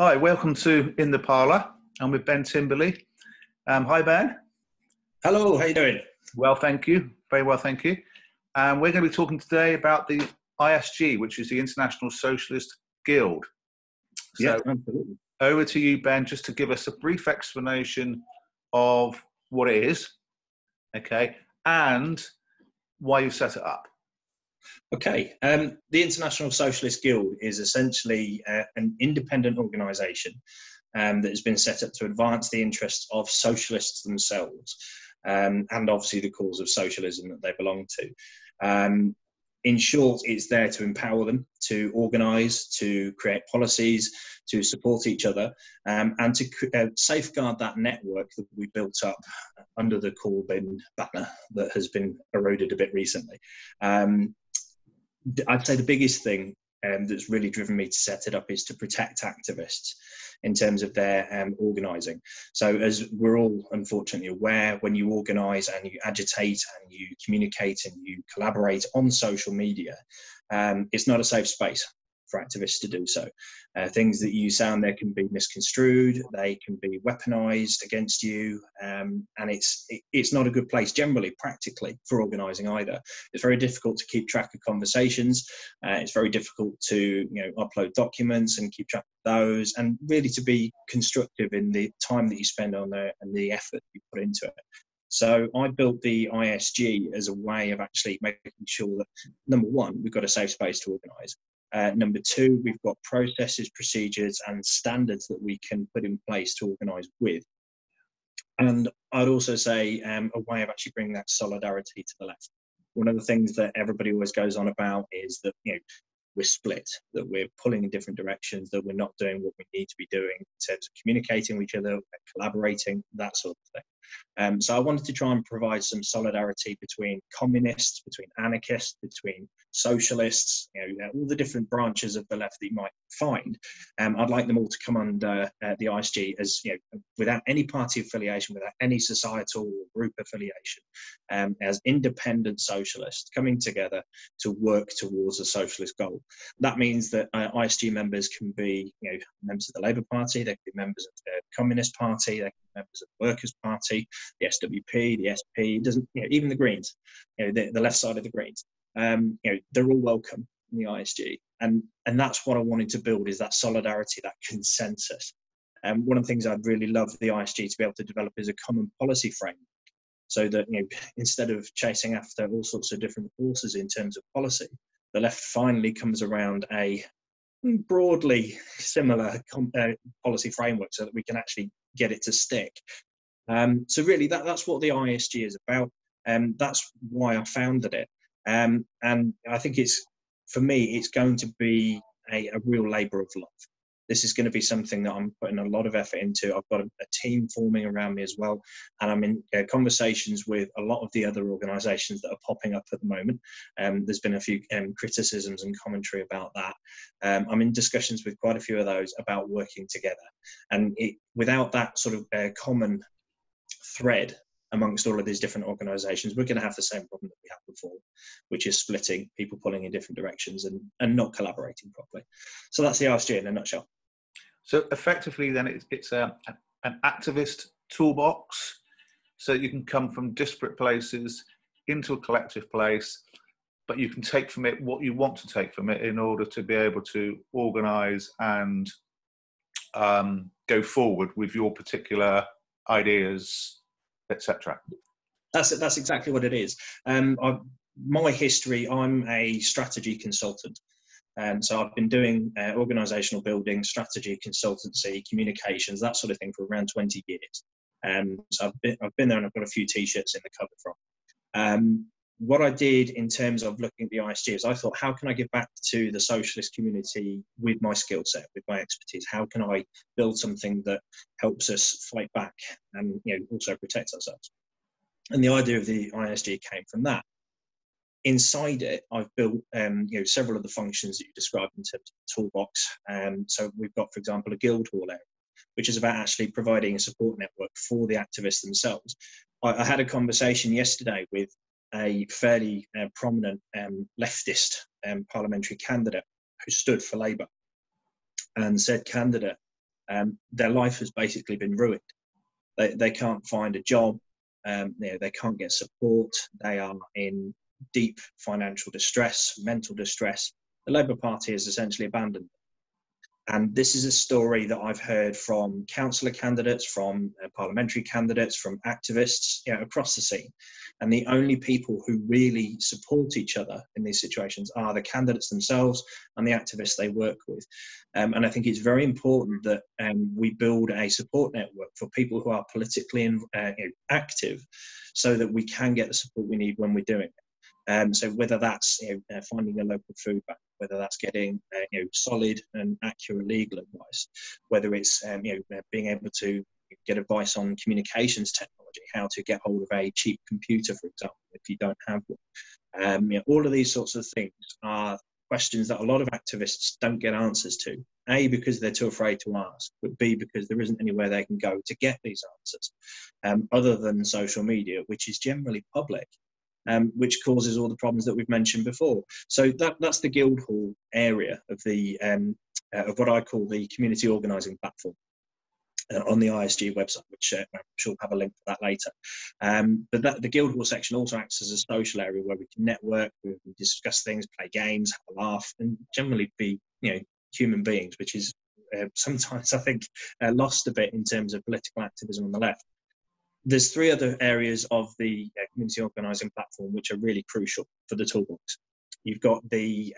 Hi, welcome to In the Parlour. I'm with Ben Timberley. Hi, Ben. Hello, how you doing? Well, thank you. Very well, thank you. We're going to be talking today about the ISG, which is the International Socialist Guild. Yeah, So absolutely. over to you, Ben, just to give us a brief explanation of what it is, okay, and why you set it up. Okay, the International Socialist Guild is essentially an independent organisation that has been set up to advance the interests of socialists themselves, and obviously the cause of socialism that they belong to. In short, it's there to empower them, to organise, to create policies, to support each other, and to safeguard that network that we built up under the Corbyn banner that has been eroded a bit recently. I'd say the biggest thing that's really driven me to set it up is to protect activists in terms of their organising. So as we're all unfortunately aware, when you organise and you agitate and you communicate and you collaborate on social media, it's not a safe space for activists to do so. Things that you say on there can be misconstrued, they can be weaponised against you, and it's not a good place generally, practically, for organising either. It's very difficult to keep track of conversations. It's very difficult to upload documents and keep track of those, and really to be constructive in the time that you spend on there and the effort you put into it. So I built the ISG as a way of actually making sure that, number one, we've got a safe space to organise. Number two, we've got processes, procedures and standards that we can put in place to organise with. And I'd also say a way of actually bringing that solidarity to the left. One of the things that everybody always goes on about is that we're split, that we're pulling in different directions, that we're not doing what we need to be doing in terms of communicating with each other, collaborating, that sort of thing. So I wanted to try and provide some solidarity between communists, between anarchists, between socialists, all the different branches of the left that you might find. I'd like them all to come under the ISG as, without any party affiliation, without any societal or group affiliation, as independent socialists coming together to work towards a socialist goal. That means that ISG members can be, members of the Labour Party, they can be members of the Communist Party, they can be members of the Workers' Party, the SWP, the SP, even the Greens, the left side of the Greens. They're all welcome in the ISG, and that's what I wanted to build, is that solidarity, that consensus. One of the things I'd really love the ISG to be able to develop is a common policy framework, so that instead of chasing after all sorts of different horses in terms of policy, the left finally comes around a broadly similar policy framework, so that we can actually get it to stick. So really, that's what the ISG is about. That's why I founded it. And I think for me, it's going to be a real labour of love. This is going to be something that I'm putting a lot of effort into. I've got a team forming around me as well. And I'm in conversations with a lot of the other organisations that are popping up at the moment. There's been a few criticisms and commentary about that. I'm in discussions with quite a few of those about working together. And without that sort of common thread amongst all of these different organisations, we're going to have the same problem that we had before, which is splitting, people pulling in different directions and not collaborating properly. So that's the ISG in a nutshell. So effectively then it's an activist toolbox, so you can come from disparate places into a collective place, but you can take from it what you want to take from it in order to be able to organise and go forward with your particular ideas, etc. That's exactly what it is. My history, I'm a strategy consultant. So I've been doing organisational building, strategy, consultancy, communications, that sort of thing for around 20 years. So I've been there, and I've got a few T-shirts in the cupboard from. What I did in terms of looking at the ISG is I thought, how can I give back to the socialist community with my skill set, with my expertise? How can I build something that helps us fight back and also protect ourselves? And the idea of the ISG came from that. Inside it, I've built several of the functions that you described in terms of the toolbox. So we've got, for example, a guild hall area, which is about actually providing a support network for the activists themselves. I had a conversation yesterday with a fairly prominent leftist parliamentary candidate who stood for Labour, and said candidate their life has basically been ruined. They can't find a job, they can't get support, they are in deep financial distress, mental distress. The Labour Party has essentially abandoned them. And this is a story that I've heard from councillor candidates, from parliamentary candidates, from activists, across the scene. And the only people who really support each other in these situations are the candidates themselves and the activists they work with. And I think it's very important that we build a support network for people who are politically active, so that we can get the support we need when we're doing it. So whether that's finding a local food bank, whether that's getting solid and accurate legal advice, whether it's being able to get advice on communications technology, how to get hold of a cheap computer, for example, if you don't have one. All of these sorts of things are questions that a lot of activists don't get answers to. A, because they're too afraid to ask, but B, because there isn't anywhere they can go to get these answers, other than social media, which is generally public. Which causes all the problems that we've mentioned before. So that's the Guildhall area of the of what I call the community organising platform on the ISG website, which I'm sure we'll have a link for that later. But the Guildhall section also acts as a social area where we can network, we can discuss things, play games, have a laugh, and generally be human beings, which is sometimes I think lost a bit in terms of political activism on the left. There's three other areas of the community organising platform which are really crucial for the toolbox. You've got the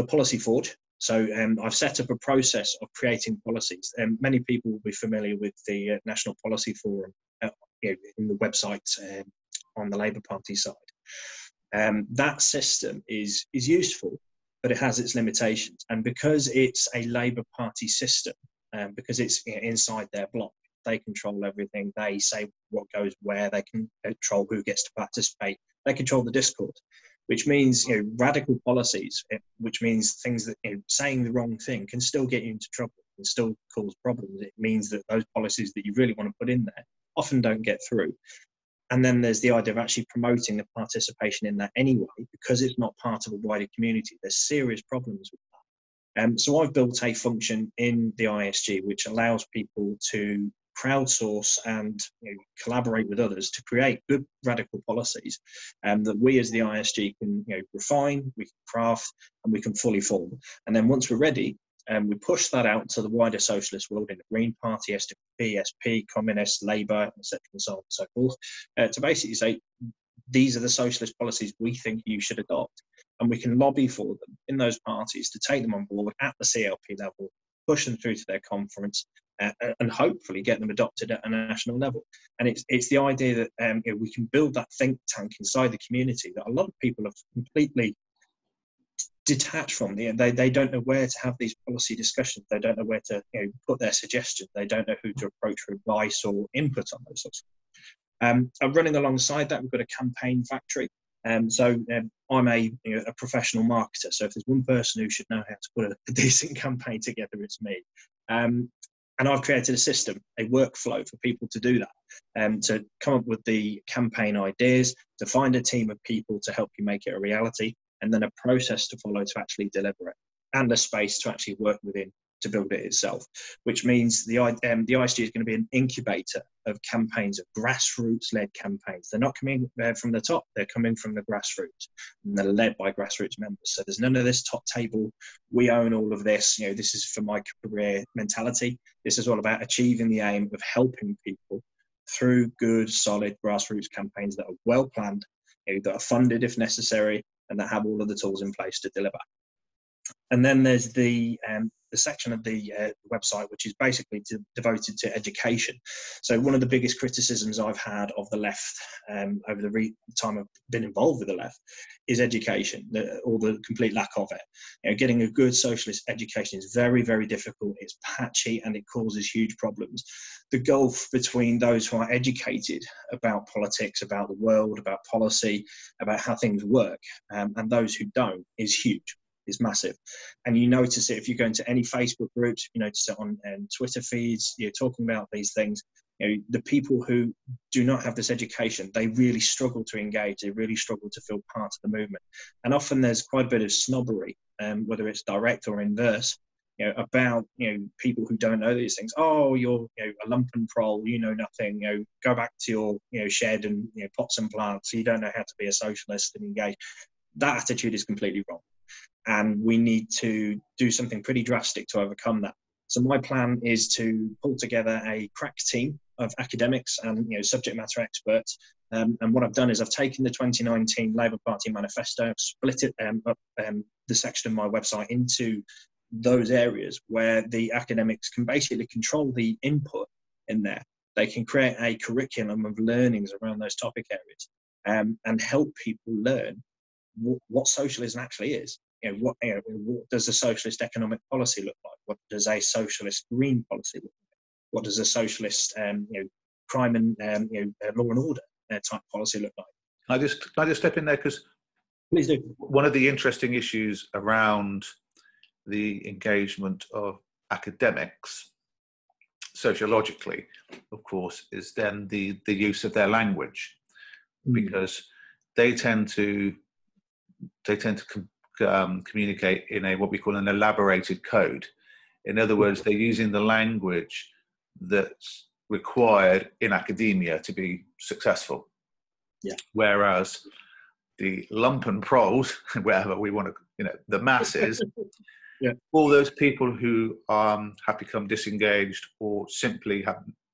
policy forge. So I've set up a process of creating policies. Many people will be familiar with the National Policy Forum in the website on the Labour Party side. That system is useful, but it has its limitations. And because it's a Labour Party system, because it's inside their block, they control everything. They say what goes where. They can control who gets to participate. They control the discourse, which means radical policies, which means things that saying the wrong thing can still get you into trouble and still cause problems. It means that those policies that you really want to put in there often don't get through. And then there's the idea of actually promoting the participation in that anyway, because it's not part of a wider community. There's serious problems with that. So I've built a function in the ISG which allows people to crowdsource and collaborate with others to create good radical policies that we as the ISG can refine, we can craft, and we can fully form. And then once we're ready, we push that out to the wider socialist world in the Green Party, SDP, SP, Communist, Labour, etc., and so on and so forth, to basically say, these are the socialist policies we think you should adopt. And we can lobby for them in those parties to take them on board at the CLP level, push them through to their conference, and hopefully get them adopted at a national level. And it's the idea that we can build that think tank inside the community that a lot of people have completely detached from. They don't know where to have these policy discussions. They don't know where to put their suggestions. They don't know who to approach for advice or input on those sorts. Running alongside that, we've got a campaign factory. So I'm a professional marketer. So if there's one person who should know how to put a decent campaign together, it's me. And I've created a system, a workflow for people to do that, to come up with the campaign ideas, to find a team of people to help you make it a reality, and then a process to follow to actually deliver it, and a space to actually work within to build it itself, which means the ISG is going to be an incubator of campaigns, of grassroots-led campaigns. They're not coming from the top, they're coming from the grassroots, and they're led by grassroots members. So there's none of this top table, we own all of this, this is for my career mentality. This is all about achieving the aim of helping people through good, solid grassroots campaigns that are well planned, that are funded if necessary, and that have all of the tools in place to deliver. And then there's the section of the website which is basically devoted to education. So one of the biggest criticisms I've had of the left over the time I've been involved with the left is education, or the complete lack of it. Getting a good socialist education is very, very difficult. It's patchy and it causes huge problems. The gulf between those who are educated about politics, about the world, about policy, about how things work, and those who don't is huge. Is massive. And you notice it if you go into any Facebook groups, you notice it on Twitter feeds, you're talking about these things. The people who do not have this education, they really struggle to engage, they really struggle to feel part of the movement. And often there's quite a bit of snobbery, whether it's direct or inverse, about, people who don't know these things. Oh, you're, a lumpen prole, you know nothing, go back to your, shed and, pot some plants. You don't know how to be a socialist and engage. That attitude is completely wrong. And we need to do something pretty drastic to overcome that. So my plan is to pull together a crack team of academics and subject matter experts. And what I've done is I've taken the 2019 Labour Party manifesto, split it up, the section of my website into those areas where the academics can basically control the input in there. They can create a curriculum of learnings around those topic areas, and help people learn what socialism actually is. What does a socialist economic policy look like? What does a socialist green policy look like? What does a socialist crime and law and order type policy look like? Can I just step in there, because please do. One of the interesting issues around the engagement of academics sociologically, of course, is then the use of their language, because they tend to communicate in what we call an elaborated code. In other words, they're using the language that's required in academia to be successful. Yeah. Whereas the lumpen proles, wherever we want to, the masses, yeah. all those people who have become disengaged or simply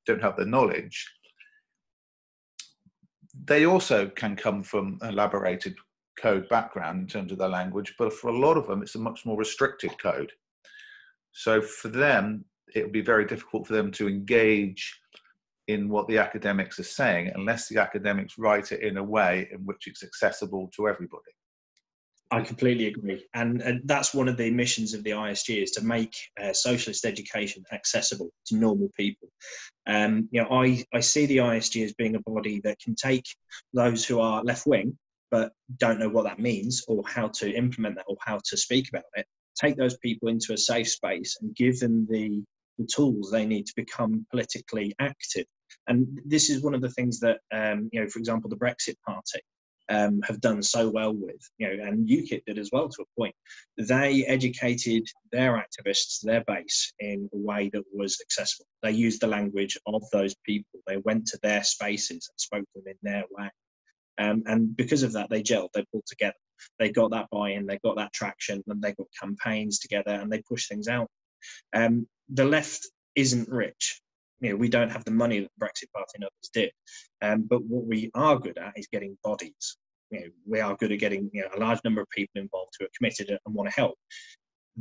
don't have the knowledge, they also can come from an elaborated code background in terms of their language, but for a lot of them, it's a much more restricted code. So for them, it would be very difficult for them to engage in what the academics are saying unless the academics write it in a way in which it's accessible to everybody. I completely agree. And that's one of the missions of the ISG, is to make socialist education accessible to normal people. I see the ISG as being a body that can take those who are left-wing but don't know what that means or how to implement that or how to speak about it, take those people into a safe space and give them the tools they need to become politically active. And this is one of the things that, for example, the Brexit Party have done so well with, and UKIP did as well to a point. They educated their activists, their base, in a way that was accessible. They used the language of those people. They went to their spaces and spoke to them in their way. And because of that, they gelled, they pulled together. They got that buy-in, they got that traction, and they got campaigns together, and they pushed things out. The left isn't rich. We don't have the money that the Brexit Party and others did. But what we are good at is getting bodies. We are good at getting a large number of people involved who are committed and want to help.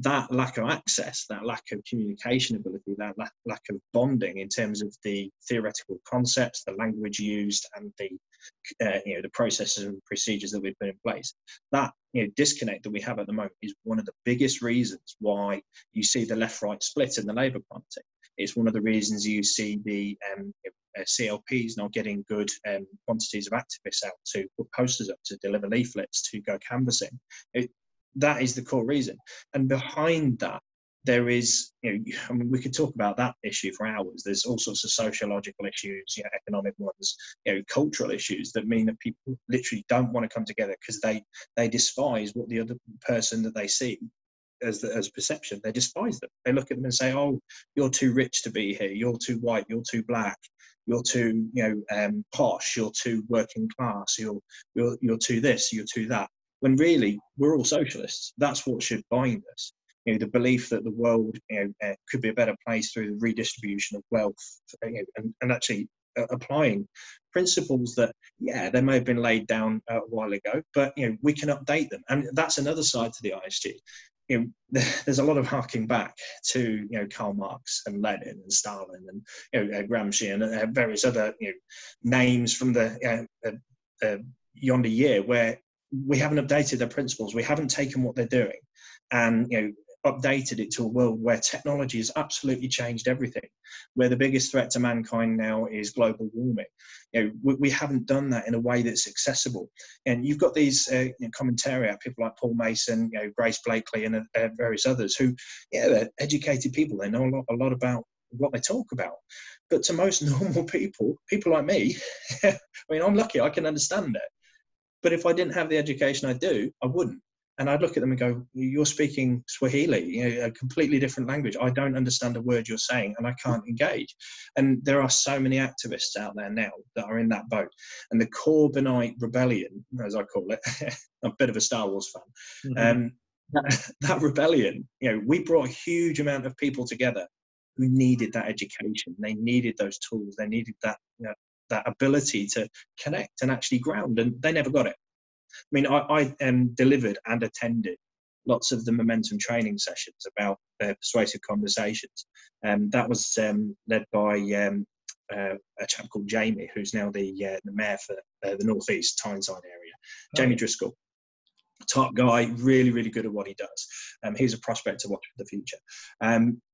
That lack of access, that lack of communication ability, that lack of bonding in terms of the theoretical concepts, the language used, and the processes and procedures that we've put in place, that disconnect that we have at the moment is one of the biggest reasons why you see the left-right split in the Labour Party. It's one of the reasons you see the CLPs not getting good quantities of activists out to put posters up, to deliver leaflets, to go canvassing. That is the core reason. And behind that, there is, we could talk about that issue for hours. There's all sorts of sociological issues, economic ones, cultural issues that mean that people literally don't want to come together because they despise what the other person that they see as perception. They despise them. They look at them and say, "Oh, you're too rich to be here. You're too white. You're too black. You're too, posh. You're too working class. You're too this. You're too that." When really, we're all socialists. That's what should bind us. The belief that the world could be a better place through the redistribution of wealth, and actually applying principles that, they may have been laid down a while ago, but we can update them. And that's another side to the ISG. There's a lot of harking back to Karl Marx and Lenin and Stalin and Gramsci and various other names from the yonder year, where we haven't updated their principles. We haven't taken what they're doing and updated it to a world where technology has absolutely changed everything, where the biggest threat to mankind now is global warming. We haven't done that in a way that's accessible. And you've got these commentariat, people like Paul Mason, Grace Blakely, and various others who, they're educated people. They know a lot about what they talk about. But to most normal people like me, I'm lucky, I can understand it. But if I didn't have the education I do, I wouldn't. And I'd look at them and go, you're speaking Swahili, you know, a completely different language. I don't understand a word you're saying and I can't engage. And there are so many activists out there now that are in that boat. And the Corbynite rebellion, as I call it, I'm a bit of a Star Wars fan, that rebellion, you know, we brought a huge amount of people together who needed that education. They needed those tools. They needed that, you know, that ability to connect and actually ground, and they never got it. I mean, I delivered and attended lots of the momentum training sessions about persuasive conversations. That was led by a chap called Jamie, who's now the mayor for the North East Tyneside area. Jamie Driscoll, top guy, really, really good at what he does. He's a prospect to watch for the future.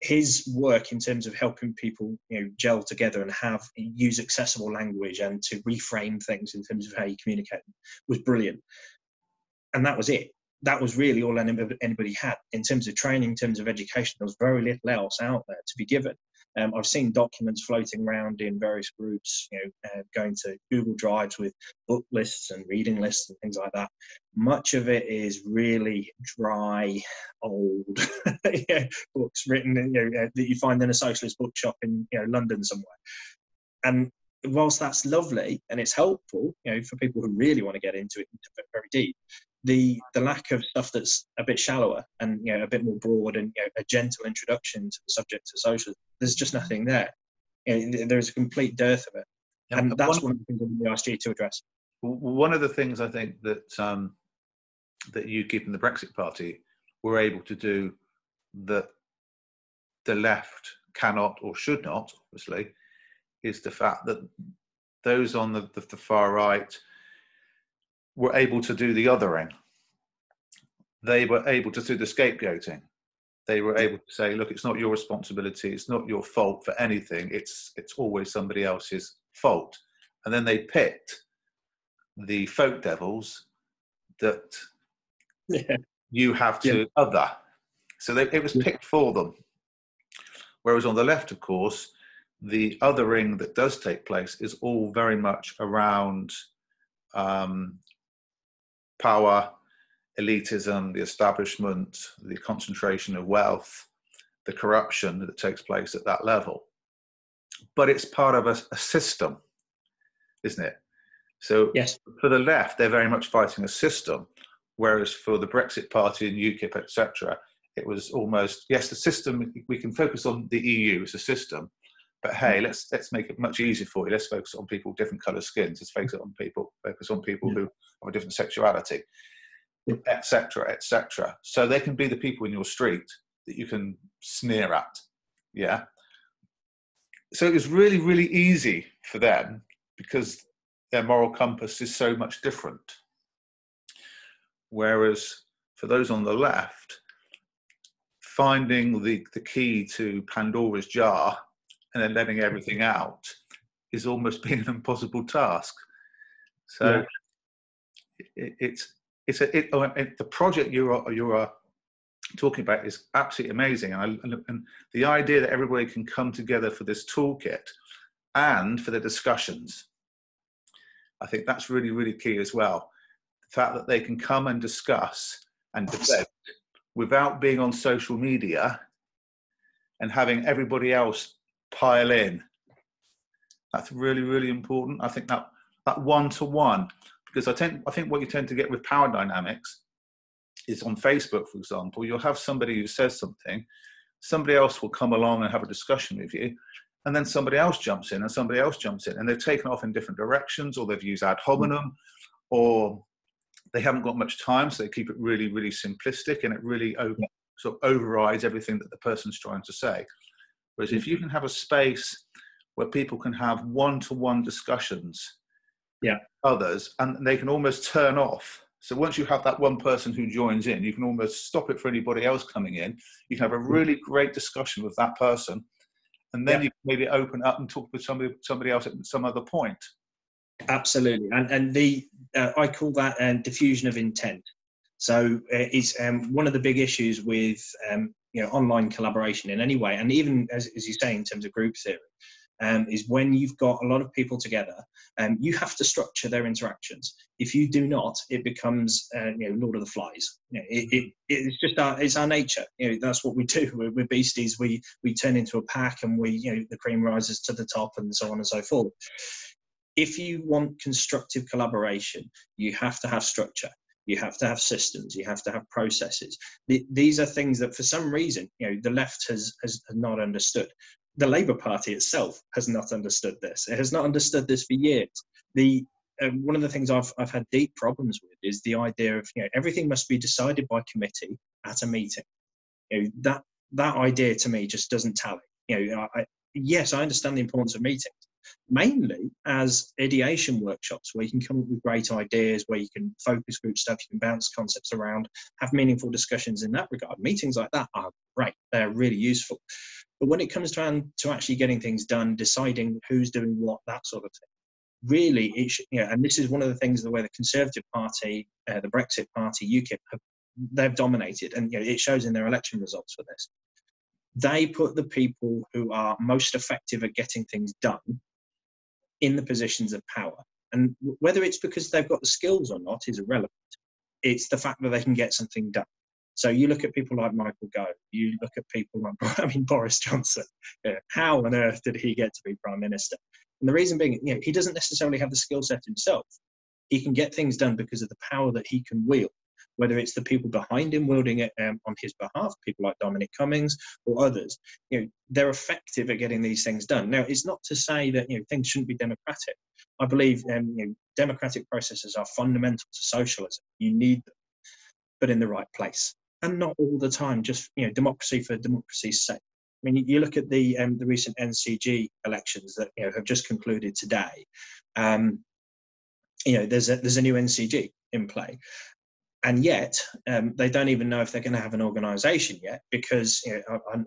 His work in terms of helping people, you know, gel together and use accessible language and to reframe things in terms of how you communicate was brilliant. And that was it. That was really all anybody had in terms of training, in terms of education. There was very little else out there to be given. I've seen documents floating around in various groups, you know, going to Google Drives with book lists and reading lists and things like that. Much of it is really dry, old books written, you know, that you find in a socialist bookshop in, you know, London somewhere. And whilst that's lovely and it's helpful, you know, for people who really want to get into it very deep, the lack of stuff that's a bit shallower and, you know, a bit more broad and, you know, a gentle introduction to the subject of socialism, there's just nothing there. You know, there's a complete dearth of it, and that's one of the things in the ISG to address. One of the things I think that that UKIP and the Brexit Party were able to do that the left cannot or should not, obviously, is the fact that those on the far right were able to do the othering. They were able to do the scapegoating. They were able to say, look, it's not your responsibility, it's not your fault for anything, it's always somebody else's fault. And then they picked the folk devils that you have to other. So it was picked for them. Whereas on the left, of course, the othering that does take place is all very much around power, elitism, the establishment, the concentration of wealth, the corruption that takes place at that level. But it's part of a system, isn't it? So yes, for the left, they're very much fighting a system, whereas for the Brexit Party and UKIP, etc., it was almost, yes, the system, we can focus on the EU as a system, but hey, let's make it much easier for you. Let's focus on people with different coloured skins. Let's focus on people who have a different sexuality, etc., etc. So they can be the people in your street that you can sneer at. Yeah. So it was really, really easy for them because their moral compass is so much different. Whereas for those on the left, finding the key to Pandora's jar and then letting everything out is almost been an impossible task. So the project you're talking about is absolutely amazing, and the idea that everybody can come together for this toolkit and for the discussions, I think that's really, really key as well. The fact that they can come and discuss and debate without being on social media and having everybody else pile in. That's really, really important. I think that one-to-one, because I think what you tend to get with power dynamics is on Facebook, for example, you'll have somebody who says something, somebody else will come along and have a discussion with you, and then somebody else jumps in and somebody else jumps in, and they've taken off in different directions, or they've used ad hominem, or they haven't got much time, so they keep it really, really simplistic, and it really sort of overrides everything that the person's trying to say. Whereas if you can have a space where people can have one-to-one discussions with others, and they can almost turn off. So once you have that one person who joins in, you can almost stop it for anybody else coming in. You can have a really great discussion with that person, and then you can maybe open up and talk with somebody else at some other point. Absolutely, and I call that diffusion of intent. So it's one of the big issues with online collaboration in any way, and even as you say in terms of group theory, is when you've got a lot of people together, you have to structure their interactions. If you do not, it becomes Lord of the Flies. It's just it's our nature. That's what we do. We're beasties. We turn into a pack, and the cream rises to the top, and so on and so forth. If you want constructive collaboration, you have to have structure. You have to have systems. You have to have processes. These are things that, for some reason, the left has not understood. The Labour Party itself has not understood this. It has not understood this for years. One of the things I've had deep problems with is the idea of everything must be decided by committee at a meeting. That idea to me just doesn't tally. Yes, I understand the importance of meetings, mainly as ideation workshops where you can come up with great ideas, where you can focus group stuff, you can bounce concepts around, have meaningful discussions in that regard. Meetings like that are great. They're really useful. But when it comes down to actually getting things done, deciding who's doing what, that sort of thing, really, and this is one of the things the way the Conservative Party, the Brexit Party, UKIP, they've dominated, and it shows in their election results for this. They put the people who are most effective at getting things done in the positions of power. And whether it's because they've got the skills or not is irrelevant. It's the fact that they can get something done. So you look at people like Michael Gove, you look at people like, Boris Johnson. How on earth did he get to be Prime Minister? And the reason being, he doesn't necessarily have the skill set himself. He can get things done because of the power that he can wield, whether it's the people behind him wielding it on his behalf, people like Dominic Cummings or others. They're effective at getting these things done. Now, it's not to say that things shouldn't be democratic. I believe democratic processes are fundamental to socialism. You need them, but in the right place, and not all the time. Just democracy for democracy's sake. I mean, you look at the recent NCG elections that have just concluded today. There's a new NCG in play. And yet, they don't even know if they're going to have an organisation yet, because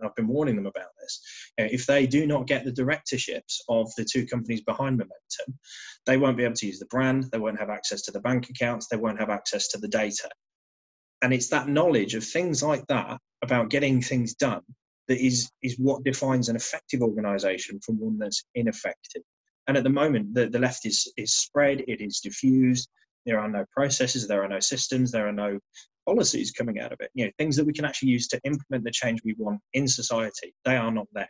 I've been warning them about this. If they do not get the directorships of the two companies behind Momentum, they won't be able to use the brand, they won't have access to the bank accounts, they won't have access to the data. And it's that knowledge of things like that, about getting things done, that is what defines an effective organisation from one that's ineffective. And at the moment, the left is spread, it is diffused. There are no processes, there are no systems, there are no policies coming out of it. Things that we can actually use to implement the change we want in society, they are not there.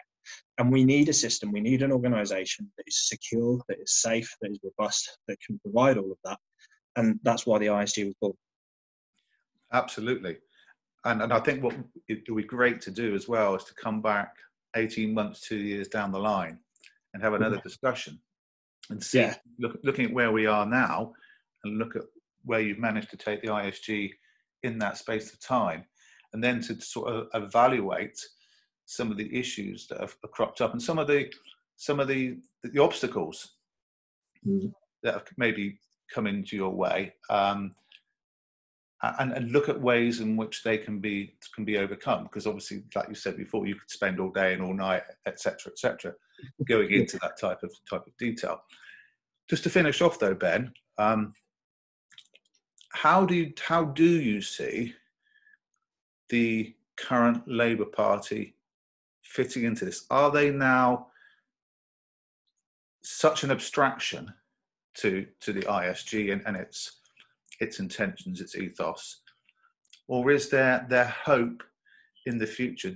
And we need a system, we need an organisation that is secure, that is safe, that is robust, that can provide all of that. And that's why the ISG was born. Absolutely. And I think what it would be great to do as well is to come back 18 months, 2 years down the line and have another discussion and see, looking at where we are now, and look at where you've managed to take the ISG in that space of time, and then to sort of evaluate some of the issues that have cropped up and some of the obstacles that have maybe come into your way, and look at ways in which they can be overcome. Because obviously, like you said before, you could spend all day and all night, etc., going into that type of detail. Just to finish off, though, Ben. How do you see the current Labour Party fitting into this? Are they now such an abstraction to the ISG and its intentions, its ethos, or is there hope in the future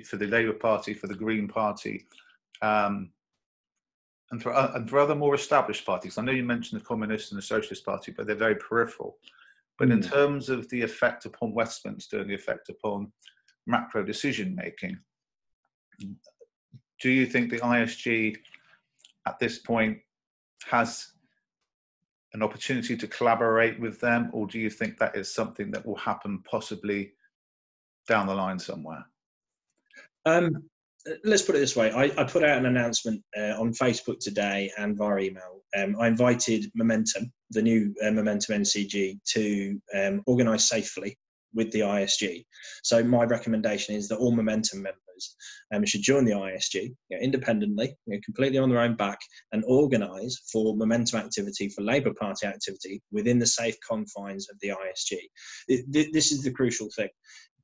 for the Labour Party, for the Green Party, and for other more established parties? I know you mentioned the Communist and the Socialist Party, but they're very peripheral. But in terms of the effect upon Westminster and the effect upon macro decision making, do you think the ISG at this point has an opportunity to collaborate with them, or do you think that is something that will happen possibly down the line somewhere? Let's put it this way. I put out an announcement on Facebook today and via email. I invited Momentum, the new Momentum NCG, to organise safely with the ISG. So my recommendation is that all Momentum members should join the ISG independently, completely on their own back, and organise for Momentum activity, for Labour Party activity within the safe confines of the ISG. This is the crucial thing.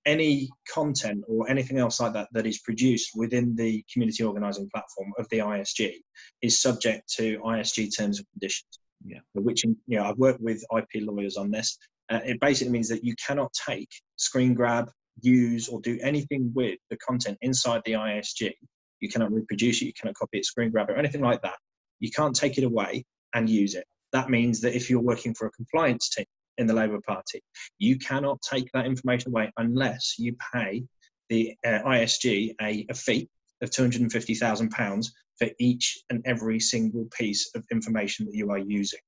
any content or anything else like that that is produced within the community organising platform of the ISG is subject to ISG terms and conditions. Yeah. Which, I've worked with IP lawyers on this. It basically means that you cannot take, screen grab, use, or do anything with the content inside the ISG. You cannot reproduce it, you cannot copy it, screen grab it, or anything like that. You can't take it away and use it. That means that if you're working for a compliance team in the Labour Party, you cannot take that information away unless you pay the ISG a fee of £250,000 for each and every single piece of information that you are using.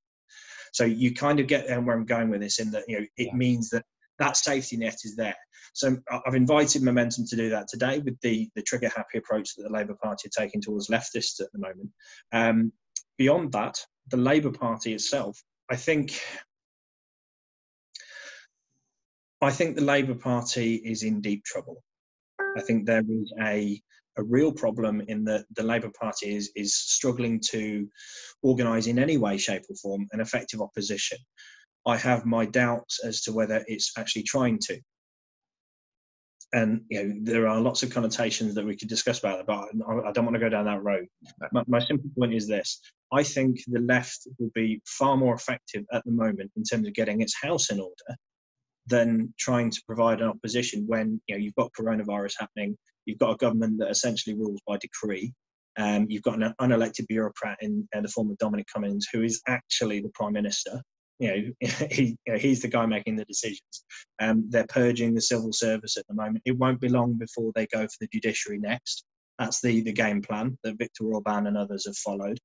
So you kind of get where I'm going with this, in that it means that that safety net is there. So I've invited Momentum to do that today with the trigger happy approach that the Labour Party are taking towards leftists at the moment. Beyond that, the Labour Party itself, I think the Labour Party is in deep trouble. I think there is a real problem in that the Labour Party is struggling to organise in any way, shape or form an effective opposition. I have my doubts as to whether it's actually trying to. And there are lots of connotations that we could discuss about it, but I don't want to go down that road. My simple point is this. I think the left will be far more effective at the moment in terms of getting its house in order than trying to provide an opposition when you've got coronavirus happening, you've got a government that essentially rules by decree, you've got an unelected bureaucrat in the form of Dominic Cummings, who is actually the Prime Minister. He's the guy making the decisions. They're purging the civil service at the moment. It won't be long before they go for the judiciary next. That's the game plan that Viktor Orban and others have followed.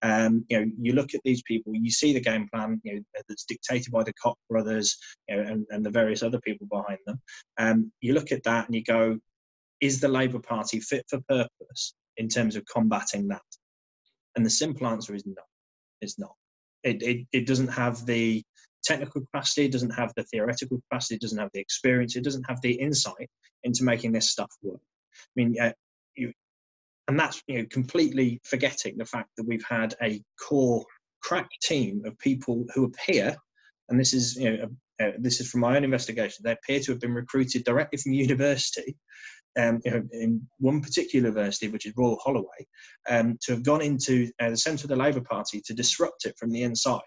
You look at these people, you see the game plan that's dictated by the Koch brothers and the various other people behind them. You look at that and you go, is the Labour Party fit for purpose in terms of combating that? And the simple answer is no, it's not. It doesn't have the technical capacity, it doesn't have the theoretical capacity, it doesn't have the experience, it doesn't have the insight into making this stuff work. I mean, and that's completely forgetting the fact that we've had a core crack team of people who appear, and this is from my own investigation, they appear to have been recruited directly from university, in one particular university, which is Royal Holloway, to have gone into the centre of the Labour Party to disrupt it from the inside.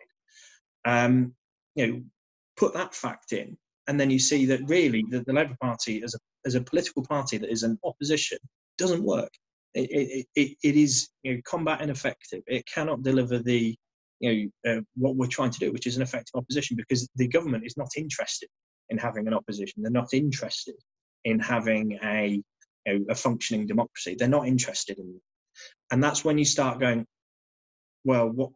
Put that fact in, and then you see that really the Labour Party as a political party that is an opposition doesn't work. It is combat ineffective. It cannot deliver the what we're trying to do, which is an effective opposition, because the government is not interested in having an opposition. They're not interested in having a functioning democracy. They're not interested in it. And that's when you start going, well,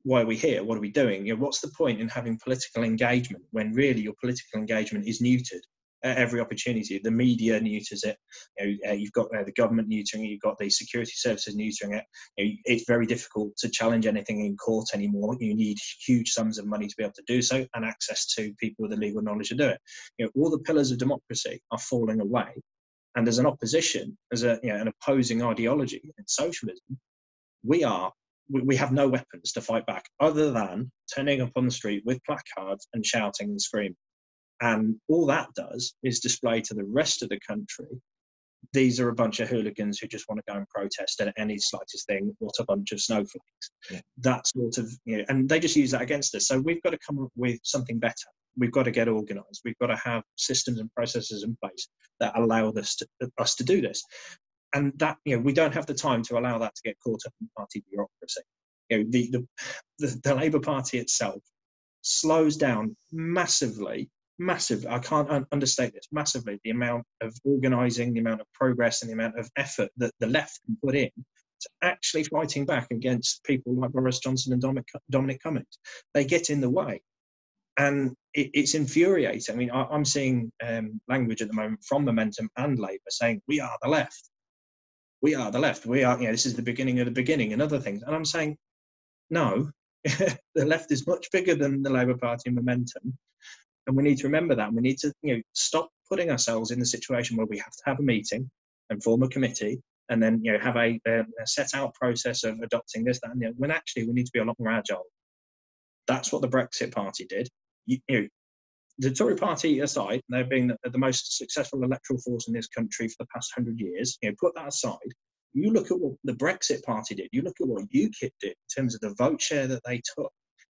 why are we here? What are we doing? What's the point in having political engagement when really your political engagement is neutered at every opportunity? The media neuters it. You've got the government neutering it. You've got the security services neutering it. It's very difficult to challenge anything in court anymore. You need huge sums of money to be able to do so, and access to people with the legal knowledge to do it. All the pillars of democracy are falling away, and as an opposition, as an opposing ideology in socialism, we have no weapons to fight back other than turning up on the street with placards and shouting and screaming. And all that does is display to the rest of the country, these are a bunch of hooligans who just want to go and protest at any slightest thing. What a bunch of snowflakes. Yeah. That sort of, and they just use that against us. So we've got to come up with something better. We've got to get organised. We've got to have systems and processes in place that allow us to do this. And that, we don't have the time to allow that to get caught up in party bureaucracy. The Labour Party itself slows down massively, I can't understate this, massively, the amount of organising, the amount of progress and the amount of effort that the left can put in to actually fighting back against people like Boris Johnson and Dominic Cummings. They get in the way. And it's infuriating. I mean, I'm seeing language at the moment from Momentum and Labour saying, we are the left. We are the left. We are, this is the beginning of the beginning and other things. And I'm saying, no, the left is much bigger than the Labour Party and Momentum. And we need to remember that. We need to stop putting ourselves in the situation where we have to have a meeting and form a committee and then have a set out process of adopting this, that, and the other, when actually we need to be a lot more agile. That's what the Brexit Party did. the Tory party aside, they've been the most successful electoral force in this country for the past 100 years. Put that aside. You look at what the Brexit party did. You look at what UKIP did in terms of the vote share that they took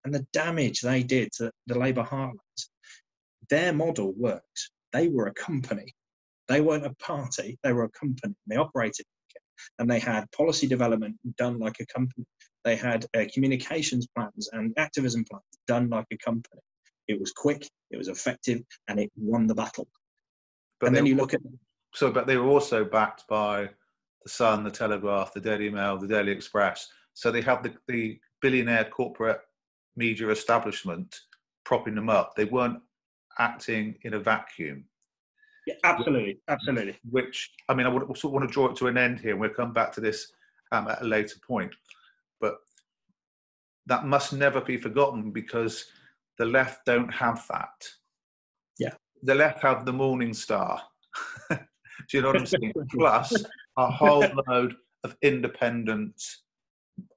and the damage they did to the Labour heartlands. Their model works. They were a company. They weren't a party. They were a company. They operated, and they had policy development done like a company. They had communications plans and activism plans done like a company. It was quick, it was effective, and it won the battle. But and then you look at... But they were also backed by the Sun, the Telegraph, the Daily Mail, the Daily Express. So they have the billionaire corporate media establishment propping them up. They weren't acting in a vacuum. Yeah, absolutely. Which, I mean, I would sort of want to draw it to an end here, and we'll come back to this at a later point. But that must never be forgotten, because the left don't have that. Yeah. The left have the Morning Star. Do you know what I'm saying? Plus a whole load of independent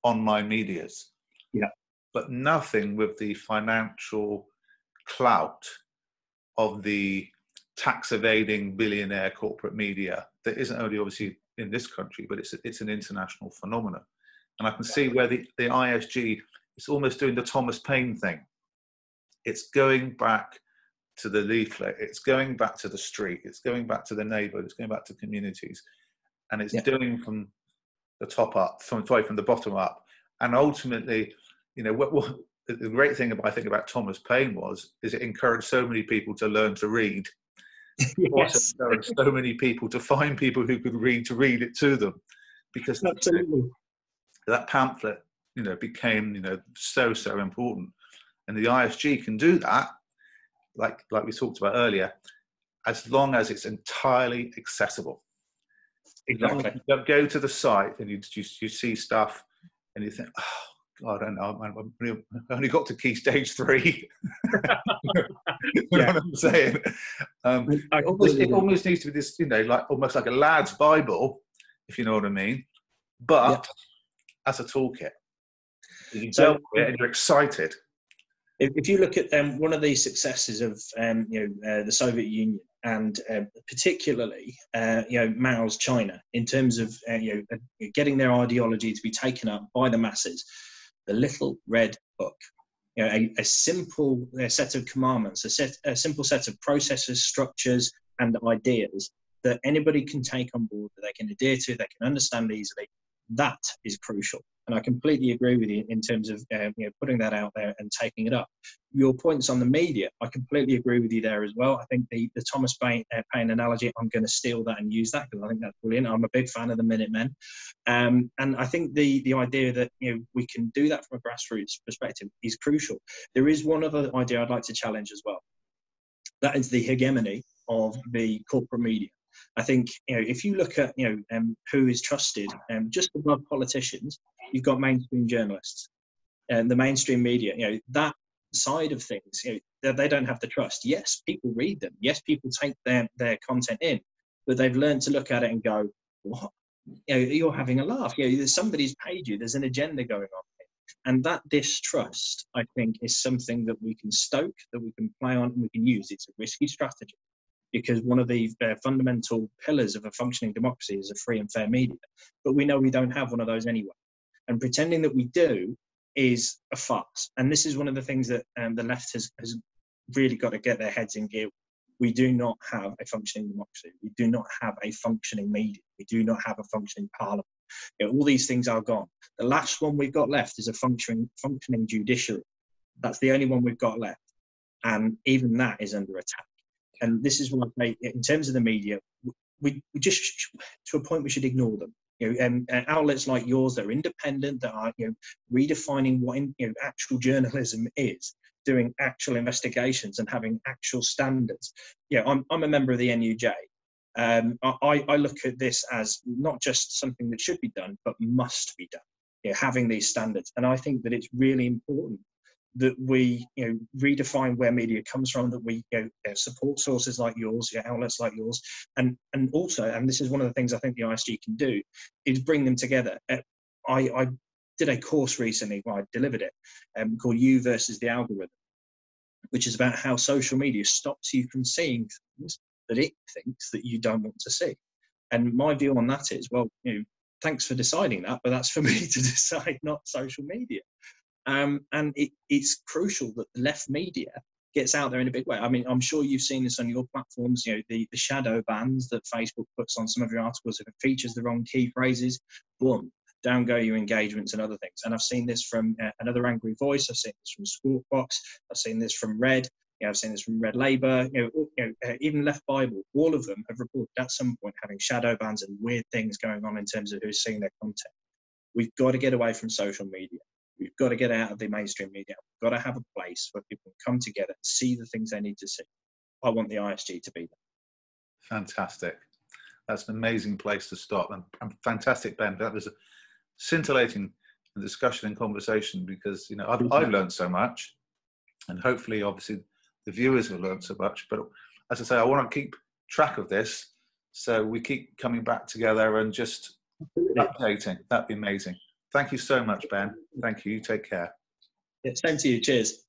online medias. Yeah. But nothing with the financial clout of the tax evading billionaire corporate media that isn't only obviously in this country, but it's an international phenomenon. And I can see where the ISG is almost doing the Thomas Paine thing. It's going back to the leaflet, it's going back to the street, it's going back to the neighbourhood, it's going back to communities, and it's doing from the top up, from the bottom up. And ultimately, what the great thing I think about Thomas Paine is it encouraged so many people to learn to read. Yes. Also encouraged so many people to find people who could read, to read it to them, because absolutely that pamphlet became so important. And the ISG can do that, like we talked about earlier, as long as it's entirely accessible. Exactly. You go to the site and you see stuff and you think, oh God, I don't know, I only got to key stage 3. You know what I'm saying? It almost needs to be this, almost like a lad's Bible, if you know what I mean, but as a toolkit. You go with it and you're excited. If you look at one of the successes of the Soviet Union, and particularly Mao's China, in terms of getting their ideology to be taken up by the masses, the Little Red Book, a simple set of commandments, a simple set of processes, structures, and ideas that anybody can take on board, that they can adhere to, they can understand easily. That is crucial. And I completely agree with you in terms of putting that out there and taking it up. Your points on the media, I completely agree with you there as well. I think the Thomas Paine analogy, I'm going to steal that and use that because I think that's brilliant. I'm a big fan of the Minutemen. And I think the idea that we can do that from a grassroots perspective is crucial. There is one other idea I'd like to challenge as well. That is the hegemony of the corporate media. I think if you look at who is trusted, just above politicians, you've got mainstream journalists and the mainstream media. That side of things, they don't have the trust. Yes, people read them. Yes, people take their content in, but they've learned to look at it and go, "What? You're having a laugh. Somebody's paid you. There's an agenda going on." And that distrust, I think, is something that we can stoke, that we can play on, and we can use. It's a risky strategy, because one of the fundamental pillars of a functioning democracy is a free and fair media. But we know we don't have one of those anyway. And pretending that we do is a farce. And this is one of the things that the left has really got to get their heads in gear. We do not have a functioning democracy. We do not have a functioning media. We do not have a functioning parliament. All these things are gone. The last one we've got left is a functioning judiciary. That's the only one we've got left. And even that is under attack. And this is why, in terms of the media, we just, to a point, we should ignore them. Outlets like yours that are independent, that are redefining what actual journalism is, doing actual investigations and having actual standards. I'm a member of the NUJ. I look at this as not just something that should be done, but must be done. Having these standards, and I think that it's really important that we redefine where media comes from, that we support sources like yours, outlets like yours, and also, and this is one of the things I think the ISG can do, is bring them together. I did a course recently, I delivered it, called You versus the Algorithm. which is about how social media stops you from seeing things that it thinks that you don't want to see. And my view on that is, well, thanks for deciding that, but that's for me to decide, not social media. And it's crucial that the left media gets out there in a big way. I mean, I'm sure you've seen this on your platforms, the shadow bans that Facebook puts on some of your articles. If it features the wrong key phrases, boom, down go your engagements and other things. And I've seen this from Another Angry Voice. I've seen this from Squawkbox. I've seen this from Red. I've seen this from Red Labour. Even Left Bible. All of them have reported at some point having shadow bans and weird things going on in terms of who's seeing their content. We've got to get away from social media. We've got to get out of the mainstream media. We've got to have a place where people can come together and see the things they need to see. I want the ISG to be there. Fantastic. That's an amazing place to start. And fantastic, Ben. That was a scintillating discussion and conversation, because I've learned so much, and hopefully, obviously, the viewers have learned so much. But as I say, I want to keep track of this, so we keep coming back together and just updating. That'd be amazing. Thank you so much, Ben. Thank you. You take care. Yeah, same to you. Cheers.